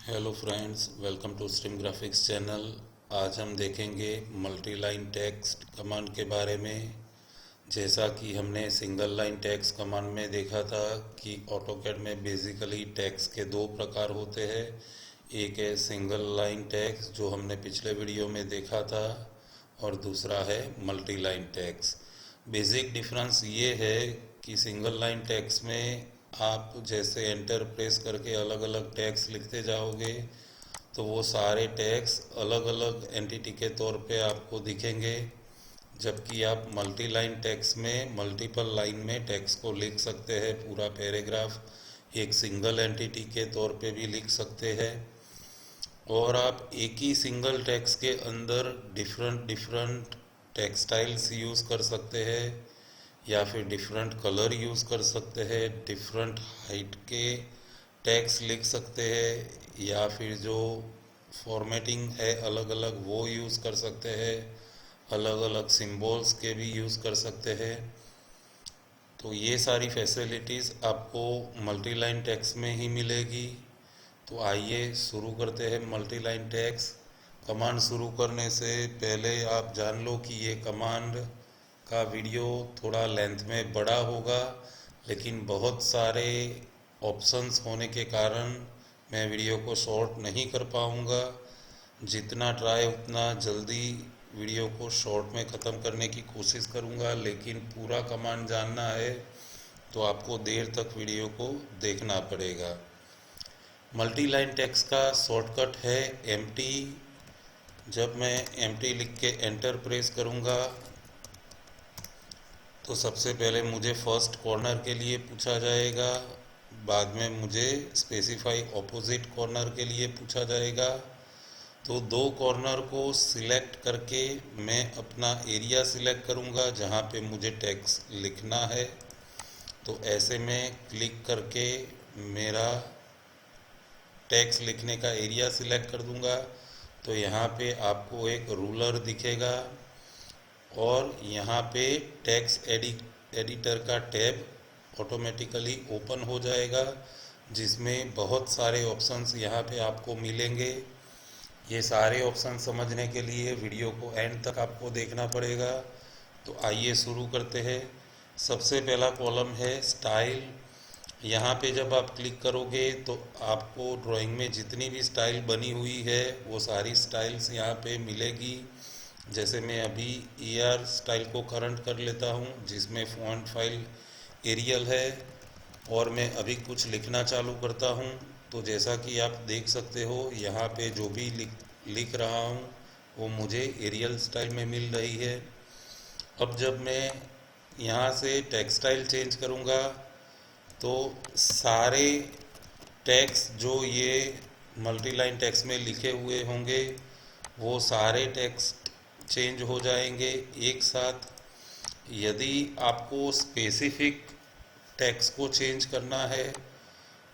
Hello friends, welcome to Stream Graphics channel. आज हम देखेंगे मल्टी लाइन टेक्स्ट कमांड के बारे में। जैसा कि हमने सिंगल लाइन टेक्स्ट कमांड में देखा था कि ऑटोकैड में बेसिकली टेक्स्ट के दो प्रकार होते हैं। एक है सिंगल लाइन टेक्स्ट जो हमने पिछले वीडियो में देखा था, और दूसरा है multi line text. Basic difference ये है कि सिंगल लाइन टेक्स्ट में आप जैसे एंटर प्रेस करके अलग अलग टेक्स्ट लिखते जाओगे तो वो सारे टेक्स्ट अलग अलग एंटिटी के तौर पे आपको दिखेंगे, जबकि आप मल्टी लाइन टेक्स्ट में मल्टीपल लाइन में टेक्स्ट को लिख सकते हैं। पूरा पैराग्राफ एक सिंगल एंटिटी के तौर पे भी लिख सकते हैं, और आप एक ही सिंगल टेक्स्ट के अंदर डिफरेंट डिफरेंट टेक्सटाइल्स यूज़ कर सकते हैं, या फिर डिफरेंट कलर यूज़ कर सकते हैं, डिफरेंट हाइट के टेक्स्ट लिख सकते हैं, या फिर जो फॉर्मेटिंग है अलग अलग वो यूज़ कर सकते हैं, अलग अलग सिंबल्स के भी यूज़ कर सकते हैं। तो ये सारी फैसिलिटीज़ आपको मल्टी लाइन टेक्स्ट में ही मिलेगी। तो आइए शुरू करते हैं मल्टी लाइन टेक्स्ट कमांड। शुरू करने से पहले आप जान लो कि ये कमांड का वीडियो थोड़ा लेंथ में बड़ा होगा, लेकिन बहुत सारे ऑप्शंस होने के कारण मैं वीडियो को शॉर्ट नहीं कर पाऊँगा। जितना ट्राई उतना जल्दी वीडियो को शॉर्ट में ख़त्म करने की कोशिश करूँगा, लेकिन पूरा कमांड जानना है तो आपको देर तक वीडियो को देखना पड़ेगा। मल्टी लाइन टेक्स्ट का शॉर्टकट है एम्प्टी। जब मैं एम्प्टी लिख के एंटर प्रेस करूँगा तो सबसे पहले मुझे फर्स्ट कॉर्नर के लिए पूछा जाएगा, बाद में मुझे स्पेसिफाई ऑपोजिट कॉर्नर के लिए पूछा जाएगा। तो दो कॉर्नर को सिलेक्ट करके मैं अपना एरिया सिलेक्ट करूँगा जहाँ पे मुझे टेक्स्ट लिखना है। तो ऐसे में क्लिक करके मेरा टेक्स्ट लिखने का एरिया सिलेक्ट कर दूँगा। तो यहाँ पे आपको एक रूलर दिखेगा, और यहाँ पे टेक्स्ट एडिटर का टैब ऑटोमेटिकली ओपन हो जाएगा, जिसमें बहुत सारे ऑप्शंस यहाँ पे आपको मिलेंगे। ये सारे ऑप्शन समझने के लिए वीडियो को एंड तक आपको देखना पड़ेगा। तो आइए शुरू करते हैं। सबसे पहला कॉलम है स्टाइल। यहाँ पे जब आप क्लिक करोगे तो आपको ड्राइंग में जितनी भी स्टाइल बनी हुई है वो सारी स्टाइल्स यहाँ पे मिलेगी। जैसे मैं अभी ER स्टाइल को करंट कर लेता हूँ, जिसमें फॉन्ट फाइल एरियल है, और मैं अभी कुछ लिखना चालू करता हूँ। तो जैसा कि आप देख सकते हो यहाँ पे जो भी लिख रहा हूँ वो मुझे एरियल स्टाइल में मिल रही है। अब जब मैं यहाँ से टेक्सटाइल चेंज करूँगा तो सारे टेक्स्ट जो ये मल्टी लाइन टेक्स्ट में लिखे हुए होंगे वो सारे टेक्स्ट चेंज हो जाएंगे एक साथ। यदि आपको स्पेसिफिक टेक्स्ट को चेंज करना है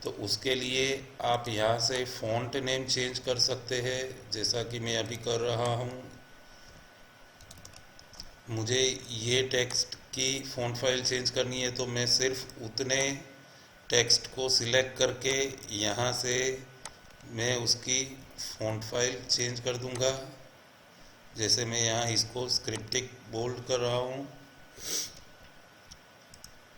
तो उसके लिए आप यहाँ से फ़ॉन्ट नेम चेंज कर सकते हैं, जैसा कि मैं अभी कर रहा हूँ। मुझे ये टेक्स्ट की फ़ॉन्ट फाइल चेंज करनी है तो मैं सिर्फ उतने टेक्स्ट को सिलेक्ट करके यहाँ से मैं उसकी फ़ॉन्ट फाइल चेंज कर दूँगा। जैसे मैं यहाँ इसको स्क्रिप्टिक बोल्ड कर रहा हूँ।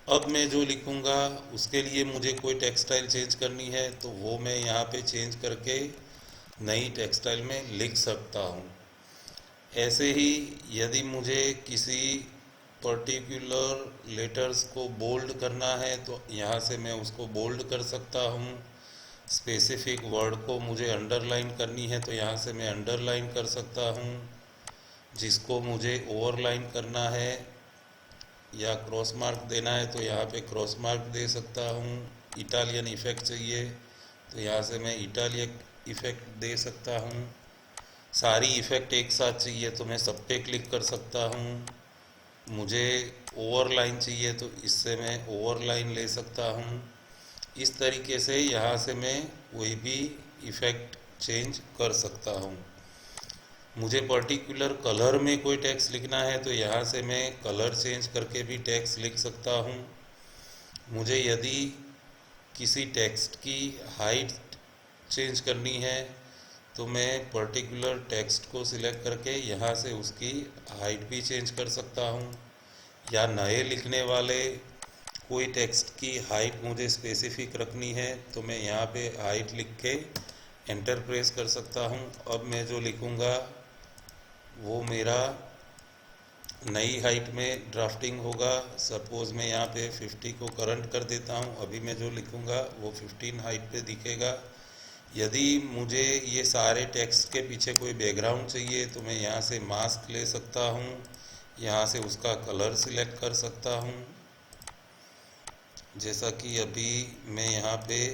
अब मैं जो लिखूँगा उसके लिए मुझे कोई टेक्सटाइल चेंज करनी है तो वो मैं यहाँ पे चेंज करके नई टेक्सटाइल में लिख सकता हूँ। ऐसे ही यदि मुझे किसी पर्टिकुलर लेटर्स को बोल्ड करना है तो यहाँ से मैं उसको बोल्ड कर सकता हूँ। स्पेसिफिक वर्ड को मुझे अंडरलाइन करनी है तो यहाँ से मैं अंडरलाइन कर सकता हूँ। जिसको मुझे ओवरलाइन करना है या क्रॉस मार्क देना है तो यहाँ पे क्रॉस मार्क दे सकता हूँ। इटालियन इफ़ेक्ट चाहिए तो यहाँ से मैं इटालियन इफ़ेक्ट दे सकता हूँ। सारी इफ़ेक्ट एक साथ चाहिए तो मैं सब पे क्लिक कर सकता हूँ। मुझे ओवरलाइन चाहिए तो इससे मैं ओवरलाइन ले सकता हूँ। इस तरीके से यहाँ से मैं कोई भी इफ़ेक्ट चेंज कर सकता हूँ। मुझे पर्टिकुलर कलर में कोई टेक्स्ट लिखना है तो यहाँ से मैं कलर चेंज करके भी टेक्स्ट लिख सकता हूँ। मुझे यदि किसी टेक्स्ट की हाइट चेंज करनी है तो मैं पर्टिकुलर टेक्स्ट को सिलेक्ट करके यहाँ से उसकी हाइट भी चेंज कर सकता हूँ, या नए लिखने वाले कोई टेक्स्ट की हाइट मुझे स्पेसिफिक रखनी है तो मैं यहाँ पे हाइट लिख के एंटर प्रेस कर सकता हूँ। अब मैं जो लिखूँगा वो मेरा नई हाइट में ड्राफ्टिंग होगा। सपोज़ मैं यहाँ पे 50 को करंट कर देता हूँ, अभी मैं जो लिखूँगा वो 15 हाइट पे दिखेगा। यदि मुझे ये सारे टेक्स्ट के पीछे कोई बैकग्राउंड चाहिए तो मैं यहाँ से मास्क ले सकता हूँ, यहाँ से उसका कलर सिलेक्ट कर सकता हूँ। जैसा कि अभी मैं यहाँ पे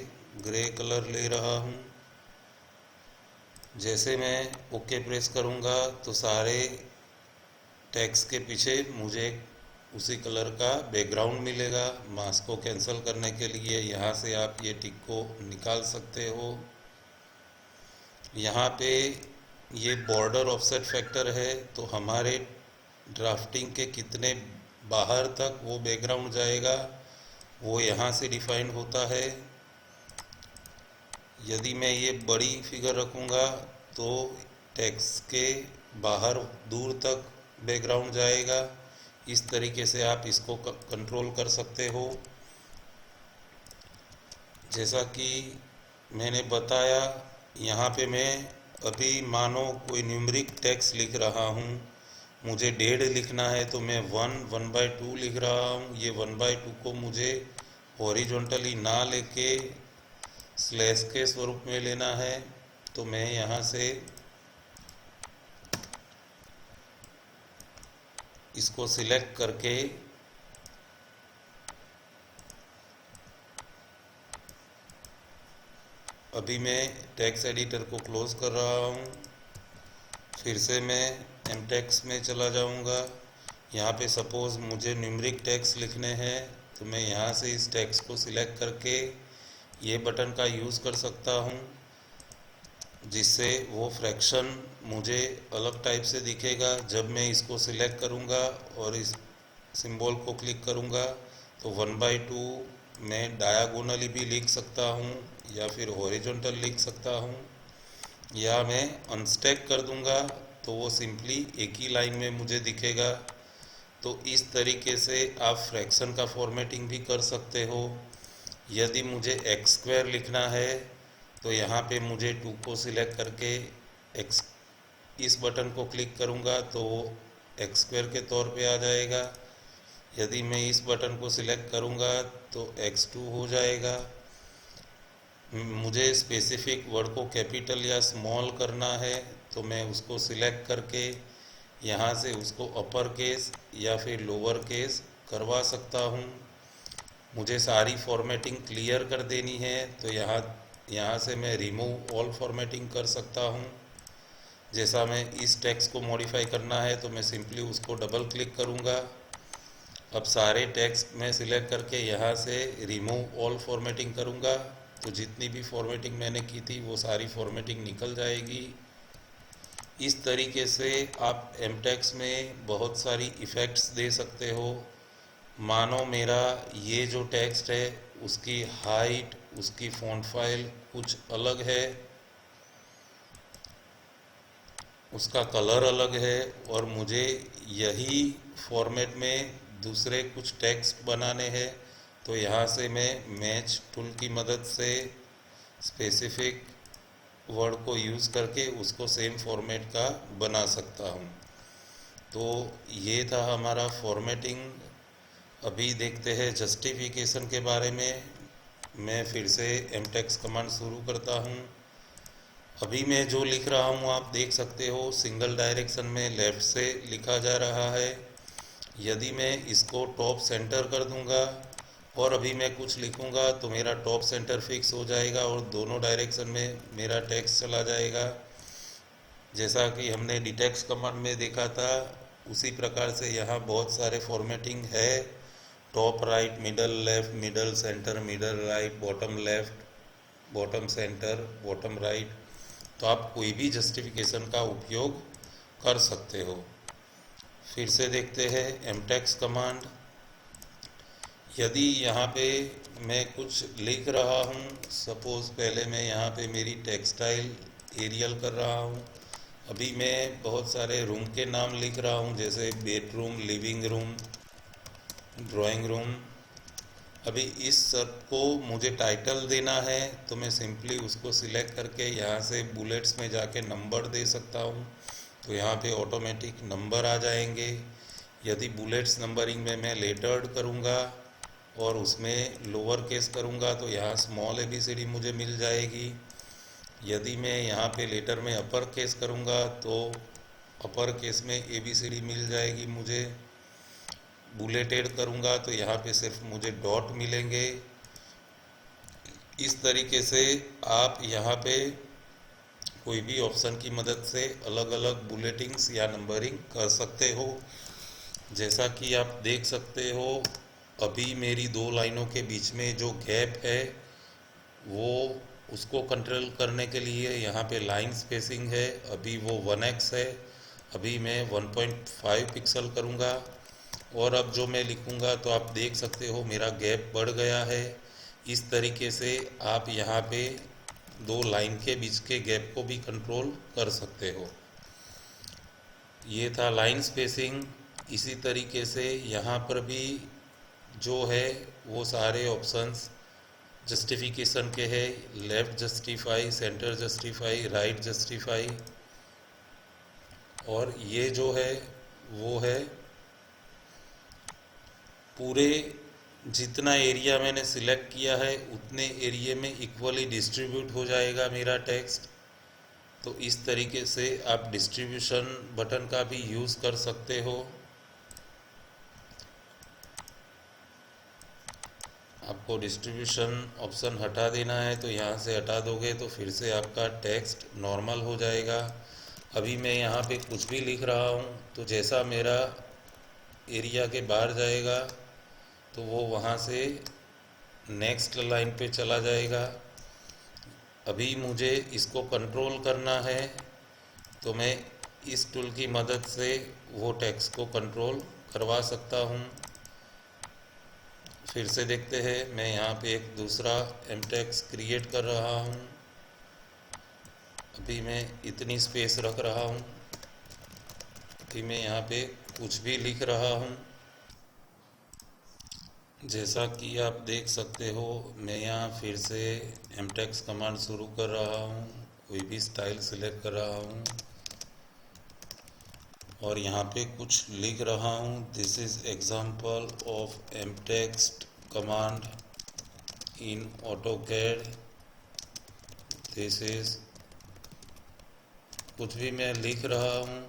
ग्रे कलर ले रहा हूँ। जैसे मैं ओके प्रेस करूँगा तो सारे टेक्स्ट के पीछे मुझे उसी कलर का बैकग्राउंड मिलेगा। मास्क को कैंसिल करने के लिए यहाँ से आप ये टिक को निकाल सकते हो। यहाँ पे ये बॉर्डर ऑफसेट फैक्टर है तो हमारे ड्राफ्टिंग के कितने बाहर तक वो बैकग्राउंड जाएगा वो यहाँ से डिफाइन होता है। यदि मैं ये बड़ी फिगर रखूँगा तो टेक्स्ट के बाहर दूर तक बैकग्राउंड जाएगा। इस तरीके से आप इसको कंट्रोल कर सकते हो। जैसा कि मैंने बताया, यहाँ पे मैं अभी मानो कोई न्यूमरिक टेक्स्ट लिख रहा हूँ, मुझे 1.5 लिखना है तो मैं 1/2 लिख रहा हूँ। ये 1/2 को मुझे हॉरिजॉन्टली ना लेके स्लैश के स्वरूप में लेना है तो मैं यहाँ से इसको सिलेक्ट करके अभी मैं टेक्स्ट एडिटर को क्लोज कर रहा हूँ। फिर से मैं एमटेक्स में चला जाऊँगा। यहाँ पे सपोज़ मुझे न्यूमरिक टेक्स्ट लिखने हैं तो मैं यहाँ से इस टेक्स्ट को सिलेक्ट करके ये बटन का यूज़ कर सकता हूँ, जिससे वो फ्रैक्शन मुझे अलग टाइप से दिखेगा। जब मैं इसको सिलेक्ट करूँगा और इस सिंबल को क्लिक करूँगा तो 1/2 मैं डायगोनली भी लिख सकता हूँ या फिर हॉरिजॉन्टल लिख सकता हूँ, या मैं अनस्टैक कर दूँगा तो वो सिंपली एक ही लाइन में मुझे दिखेगा। तो इस तरीके से आप फ्रैक्शन का फॉर्मेटिंग भी कर सकते हो। यदि मुझे x² लिखना है तो यहाँ पे मुझे 2 को सिलेक्ट करके x इस बटन को क्लिक करूँगा तो वो x² के तौर पे आ जाएगा। यदि मैं इस बटन को सिलेक्ट करूँगा तो x2 हो जाएगा। मुझे स्पेसिफिक वर्ड को कैपिटल या स्मॉल करना है तो मैं उसको सिलेक्ट करके यहाँ से उसको अपर केस या फिर लोअर केस करवा सकता हूँ। मुझे सारी फॉर्मेटिंग क्लियर कर देनी है तो यहाँ से मैं रिमूव ऑल फॉर्मेटिंग कर सकता हूँ। जैसा मैं इस टेक्स्ट को मॉडिफाई करना है तो मैं सिंपली उसको डबल क्लिक करूँगा। अब सारे टेक्स्ट मैं सिलेक्ट करके यहाँ से रिमूव ऑल फॉर्मेटिंग करूँगा तो जितनी भी फॉर्मेटिंग मैंने की थी वो सारी फॉर्मेटिंग निकल जाएगी। इस तरीके से आप एमटेक्स में बहुत सारी इफ़ेक्ट्स दे सकते हो। मानो मेरा ये जो टेक्स्ट है उसकी हाइट, उसकी फ़ॉन्ट फाइल कुछ अलग है, उसका कलर अलग है और मुझे यही फॉर्मेट में दूसरे कुछ टेक्स्ट बनाने हैं तो यहाँ से मैं मैच टूल की मदद से स्पेसिफिक वर्ड को यूज़ करके उसको सेम फॉर्मेट का बना सकता हूँ। तो ये था हमारा फॉर्मेटिंग। अभी देखते हैं जस्टिफिकेशन के बारे में। मैं फिर से एमटेक्स कमांड शुरू करता हूँ। अभी मैं जो लिख रहा हूँ आप देख सकते हो सिंगल डायरेक्शन में लेफ़्ट से लिखा जा रहा है। यदि मैं इसको टॉप सेंटर कर दूंगा और अभी मैं कुछ लिखूंगा तो मेरा टॉप सेंटर फिक्स हो जाएगा और दोनों डायरेक्शन में मेरा टेक्स्ट चला जाएगा। जैसा कि हमने डिटेक्स्ट कमांड में देखा था उसी प्रकार से यहाँ बहुत सारे फॉर्मेटिंग है। Top right, middle left, middle centre, middle right, bottom left, bottom centre, bottom right. तो आप कोई भी जस्टिफिकेशन का उपयोग कर सकते हो। फिर से देखते हैं एमटेक्स कमांड। यदि यहाँ पे मैं कुछ लिख रहा हूँ, सपोज़ पहले मैं यहाँ पे मेरी टेक्सटाइल एरियल कर रहा हूँ। अभी मैं बहुत सारे रूम के नाम लिख रहा हूँ, जैसे bedroom, living room, drawing room. अभी इस सब को मुझे टाइटल देना है, तो मैं सिंपली उसको सिलेक्ट करके यहाँ से बुलेट्स में जाके नंबर दे सकता हूँ, तो यहाँ पे ऑटोमेटिक नंबर आ जाएंगे। यदि बुलेट्स नंबरिंग में मैं लेटर्ड करूँगा और उसमें लोअर केस करूँगा तो यहाँ स्मॉल ABCD मुझे मिल जाएगी। यदि मैं यहाँ पे लेटर में अपर केस करूँगा तो अपर केस में ABCD मिल जाएगी मुझे। बुलेटेड करूँगा तो यहाँ पे सिर्फ मुझे डॉट मिलेंगे। इस तरीके से आप यहाँ पे कोई भी ऑप्शन की मदद से अलग अलग बुलेटिंग्स या नंबरिंग कर सकते हो। जैसा कि आप देख सकते हो, अभी मेरी दो लाइनों के बीच में जो गैप है वो उसको कंट्रोल करने के लिए यहाँ पे लाइन स्पेसिंग है, अभी वो 1x है। अभी मैं 1.5 पिक्सल करूँगा और अब जो मैं लिखूँगा तो आप देख सकते हो मेरा गैप बढ़ गया है। इस तरीके से आप यहाँ पे दो लाइन के बीच के गैप को भी कंट्रोल कर सकते हो। ये था लाइन स्पेसिंग। इसी तरीके से यहाँ पर भी जो है वो सारे ऑप्शंस जस्टिफिकेशन के है, left justify, centre justify, right justify. और ये जो है वो है पूरे जितना एरिया मैंने सिलेक्ट किया है उतने एरिया में इक्वली डिस्ट्रीब्यूट हो जाएगा मेरा टेक्स्ट। तो इस तरीके से आप डिस्ट्रीब्यूशन बटन का भी यूज़ कर सकते हो। आपको डिस्ट्रीब्यूशन ऑप्शन हटा देना है तो यहाँ से हटा दोगे तो फिर से आपका टेक्स्ट नॉर्मल हो जाएगा। अभी मैं यहाँ पे कुछ भी लिख रहा हूँ तो जैसा मेरा एरिया के बाहर जाएगा तो वो वहाँ से नेक्स्ट लाइन पे चला जाएगा। अभी मुझे इसको कंट्रोल करना है तो मैं इस टूल की मदद से वो टेक्स्ट को कंट्रोल करवा सकता हूँ। फिर से देखते हैं, मैं यहाँ पे एक दूसरा एमटेक्स क्रिएट कर रहा हूँ। अभी मैं इतनी स्पेस रख रहा हूँ। अभी मैं यहाँ पे कुछ भी लिख रहा हूँ। जैसा कि आप देख सकते हो, मैं यहाँ फिर से एमटेक्स कमांड शुरू कर रहा हूँ, कोई भी स्टाइल सिलेक्ट कर रहा हूँ और यहाँ पे कुछ लिख रहा हूँ। This is example of MText command in AutoCAD. This is कुछ भी मैं लिख रहा हूँ।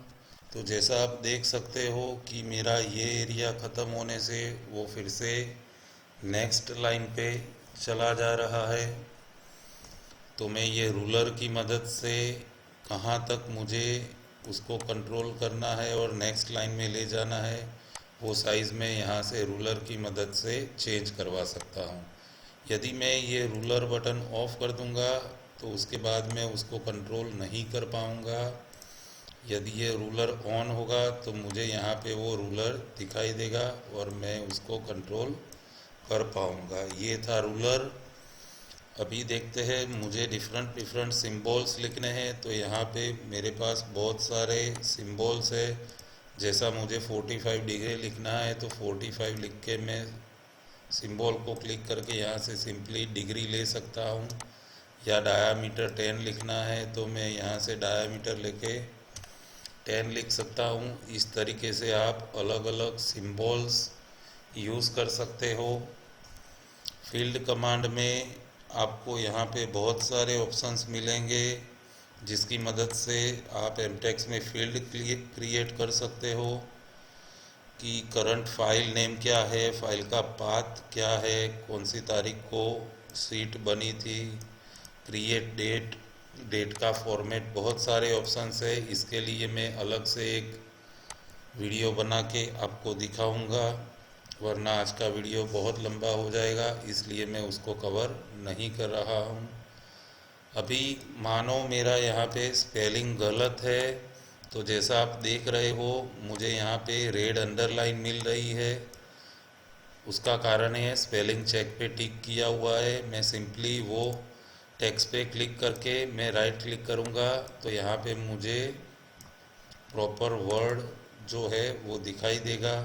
तो जैसा आप देख सकते हो कि मेरा ये एरिया ख़त्म होने से वो फिर से नेक्स्ट लाइन पे चला जा रहा है। तो मैं ये रूलर की मदद से कहाँ तक मुझे उसको कंट्रोल करना है और नेक्स्ट लाइन में ले जाना है वो साइज़ में यहाँ से रूलर की मदद से चेंज करवा सकता हूँ। यदि मैं ये रूलर बटन ऑफ कर दूँगा तो उसके बाद मैं उसको कंट्रोल नहीं कर पाऊँगा। यदि ये रूलर ऑन होगा तो मुझे यहाँ पे वो रूलर दिखाई देगा और मैं उसको कंट्रोल कर पाऊँगा। ये था रूलर। अभी देखते हैं, मुझे डिफरेंट सिंबल्स लिखने हैं तो यहाँ पे मेरे पास बहुत सारे सिंबल्स है। जैसा मुझे 45 डिग्री लिखना है तो 45 लिख के मैं सिंबल को क्लिक करके यहाँ से सिंपली डिग्री ले सकता हूँ। या डायामीटर 10 लिखना है तो मैं यहाँ से डायामीटर लेके 10 लिख सकता हूँ। इस तरीके से आप अलग अलग सिंबल्स यूज़ कर सकते हो। फील्ड कमांड में आपको यहाँ पे बहुत सारे ऑप्शंस मिलेंगे जिसकी मदद से आप एमटेक्स में फील्ड क्रिएट कर सकते हो कि करंट फाइल नेम क्या है, फाइल का पाथ क्या है, कौन सी तारीख को शीट बनी थी, क्रिएट डेट, डेट का फॉर्मेट, बहुत सारे ऑप्शंस है। इसके लिए मैं अलग से एक वीडियो बना के आपको दिखाऊंगा, वरना आज का वीडियो बहुत लंबा हो जाएगा, इसलिए मैं उसको कवर नहीं कर रहा हूँ। अभी मानो मेरा यहाँ पे स्पेलिंग गलत है तो जैसा आप देख रहे हो मुझे यहाँ पे रेड अंडरलाइन मिल रही है। उसका कारण है स्पेलिंग चेक पे टिक किया हुआ है। मैं सिंपली वो टेक्स्ट पे क्लिक करके मैं राइट क्लिक करूँगा तो यहाँ पे मुझे प्रॉपर वर्ड जो है वो दिखाई देगा।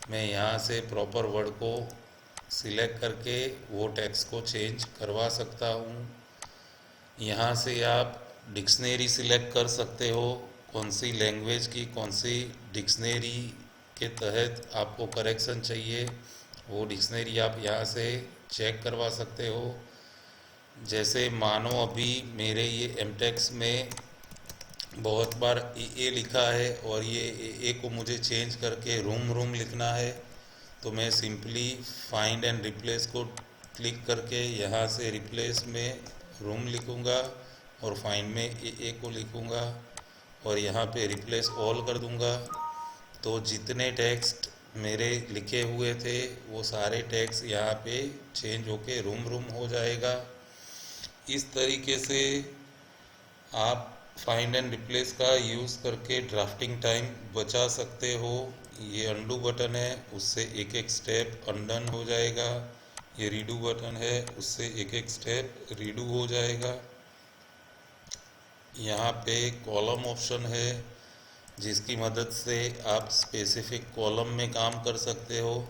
मैं यहाँ से प्रॉपर वर्ड को सिलेक्ट करके वो टेक्स्ट को चेंज करवा सकता हूँ। यहाँ से आप डिक्शनरी सिलेक्ट कर सकते हो, कौन सी लैंग्वेज की कौन सी डिक्शनरी के तहत आपको करेक्शन चाहिए, वो डिक्शनरी आप यहाँ से चेक करवा सकते हो। जैसे मानो अभी मेरे ये एमटेक्स में बहुत बार ए लिखा है और ये ए को मुझे चेंज करके रूम लिखना है, तो मैं सिंपली फाइंड एंड रिप्लेस को क्लिक करके यहाँ से रिप्लेस में रूम लिखूँगा और फाइंड में ए को लिखूँगा और यहाँ पे रिप्लेस ऑल कर दूँगा। तो जितने टेक्स्ट मेरे लिखे हुए थे वो सारे टेक्स्ट यहाँ पे चेंज होके रूम हो जाएगा। इस तरीके से आप फाइंड एंड रिप्लेस का यूज़ करके ड्राफ्टिंग टाइम बचा सकते हो। ये अंडू बटन है, उससे एक एक स्टेप अनडन हो जाएगा। ये रीडू बटन है, उससे एक एक स्टेप रीडू हो जाएगा। यहाँ पे कॉलम ऑप्शन है जिसकी मदद से आप स्पेसिफिक कॉलम में काम कर सकते हो।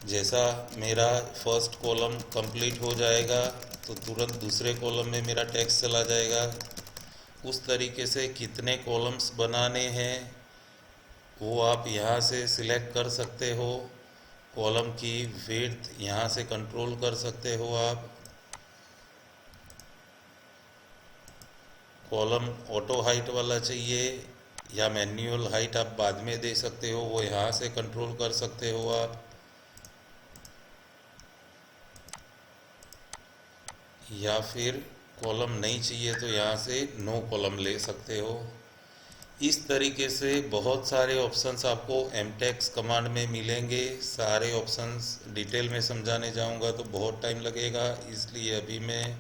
जैसा मेरा फर्स्ट कॉलम कंप्लीट हो जाएगा तो तुरंत दूसरे कॉलम में मेरा टेक्स्ट चला जाएगा। उस तरीके से कितने कॉलम्स बनाने हैं वो आप यहाँ से सिलेक्ट कर सकते हो। कॉलम की विड्थ यहाँ से कंट्रोल कर सकते हो आप। कॉलम ऑटो हाइट वाला चाहिए या मैन्युअल हाइट आप बाद में दे सकते हो, वो यहाँ से कंट्रोल कर सकते हो आप। या फिर कॉलम नहीं चाहिए तो यहाँ से नो कॉलम ले सकते हो। इस तरीके से बहुत सारे ऑप्शंस आपको एमटेक्स कमांड में मिलेंगे। सारे ऑप्शंस डिटेल में समझाने जाऊंगा तो बहुत टाइम लगेगा, इसलिए अभी मैं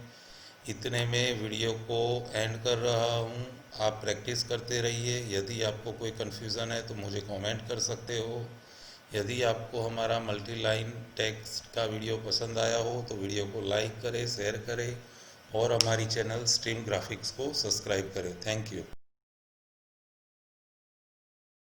इतने में वीडियो को एंड कर रहा हूँ। आप प्रैक्टिस करते रहिए। यदि आपको कोई कन्फ्यूज़न है तो मुझे कमेंट कर सकते हो। यदि आपको हमारा मल्टी लाइन टेक्स्ट का वीडियो पसंद आया हो तो वीडियो को लाइक करें, शेयर करें और हमारी चैनल स्ट्रीम ग्राफिक्स को सब्सक्राइब करें। Thank you.